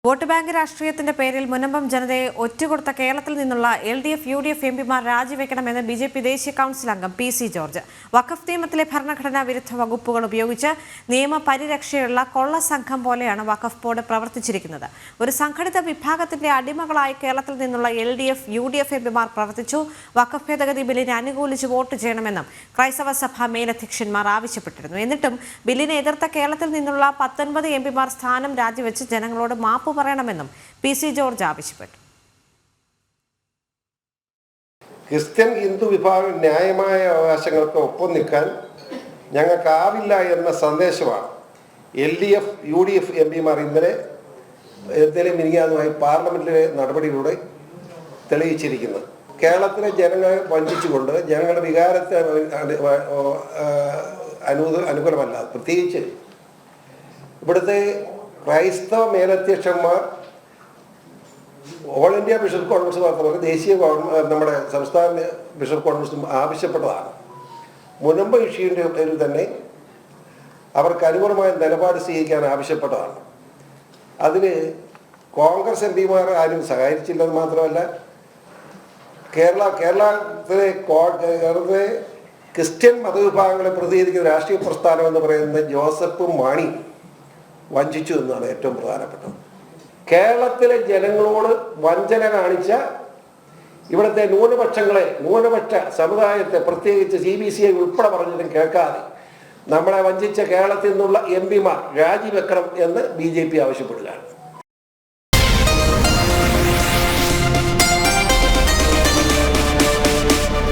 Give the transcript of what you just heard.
Vote bank രാഷ്ട്രീയത്തിന്റെ പേരിൽ മുനമ്പം ജനതയെ ഒറ്റുകൊടുത്ത കേരളത്തിൽ നിന്നുള്ള LDF, UDF എംപിമാർ രാജിവെക്കണമെന്ന് BJP ദേശീയ കൗൺസിൽ അംഗം PC ജോർജ്. വഖഫ് നിയമത്തിലെ ഭരണഘടനാ വിരുദ്ധ വകുപ്പുകൾ ഉപയോഗിച്ച് നിയമപരിരക്ഷയുള്ള കൊള്ള സംഘം പോലെയാണ് വഖഫ് ബോർഡ് പ്രവർത്തിച്ചിരിക്കുന്നത്. ഒരു സംഘടിത വിഭാഗത്തിന്റെ അടിമകളായി കേരളത്തിൽ നിന്നുള്ള LDF, UDF എംപിമാർ പ്രവർത്തിച്ചു. വഖഫ് ഭേദഗതി ബില്ലിനെ അനുകൂലിച്ച് വോട്ട് ചെയ്യണമെന്നും ക്രൈസ്തവ സഭാ മേലധ്യക്ഷന്മാർ ആവശ്യപ്പെട്ടിരുന്നു. എന്നിട്ടും ബില്ലിനെ എതിർത്ത കേരളത്തിൽ നിന്നുള്ള 19 എംപിമാർ സ്ഥാനം രാജിവെച്ച് ജനങ്ങളോട് മാപ്പ് പറയണമെന്നും PC ജോർജ് ആവശ്യപ്പെട്ടു. ക്രിസ്ത്യൻ ഹിന്ദു വിഭാഗം ന്യായമായ അവകാശങ്ങൾക്ക് ഒപ്പം നിൽക്കാൻ ഞങ്ങൾക്കാവില്ല എന്ന സന്ദേശമാണ് LDF, UDF എംപിമാർ ഇന്നലെ മിനിങ്ങാതുമായി പാർലമെന്റിലെ നടപടിയിലൂടെ തെളിയിച്ചിരിക്കുന്നത്. കേരളത്തിലെ ജനങ്ങളെ വഞ്ചിച്ചുകൊണ്ട് ജനങ്ങളുടെ വികാരത്തെ അനുകൂലമല്ല. പ്രത്യേകിച്ച് ഇവിടുത്തെ ക്രൈസ്തവ മേലധ്യക്ഷന്മാർ ഓൾ ഇന്ത്യ ബിഷപ്പ് കോൺഫറൻസ് മാത്രമല്ല ദേശീയ നമ്മുടെ സംസ്ഥാന ബിഷപ്പ് കോൺഫറൻസും ആവശ്യപ്പെട്ടതാണ്. മുനമ്പ് ഇഷ്യൂവിൻ്റെ പേരിൽ തന്നെ അവർക്ക് അനുകൂലമായ നിലപാട് സ്വീകരിക്കാൻ ആവശ്യപ്പെട്ടതാണ്. അതിന് കോൺഗ്രസ് എംപിമാർ ആരും സഹായിച്ചില്ലെന്ന് മാത്രമല്ല കേരളത്തിലെ ക്രിസ്ത്യൻ മതവിഭാഗങ്ങളെ പ്രതിനിധീകരിക്കുന്ന രാഷ്ട്രീയ പ്രസ്ഥാനം എന്ന് പറയുന്നത് ജോസഫും മാണി വഞ്ചിച്ചു എന്നാണ് ഏറ്റവും പ്രധാനപ്പെട്ടത്. കേരളത്തിലെ ജനങ്ങളോട് വഞ്ചന കാണിച്ച ഇവിടുത്തെ ന്യൂനപക്ഷ സമുദായത്തെ പ്രത്യേകിച്ച് CBCI ഉൾപ്പെടെ പറഞ്ഞിട്ടും കേൾക്കാതെ നമ്മളെ വഞ്ചിച്ച കേരളത്തിൽ നിന്നുള്ള എംപിമാർ രാജിവെക്കണം എന്ന് BJP ആവശ്യപ്പെടുകയാണ്.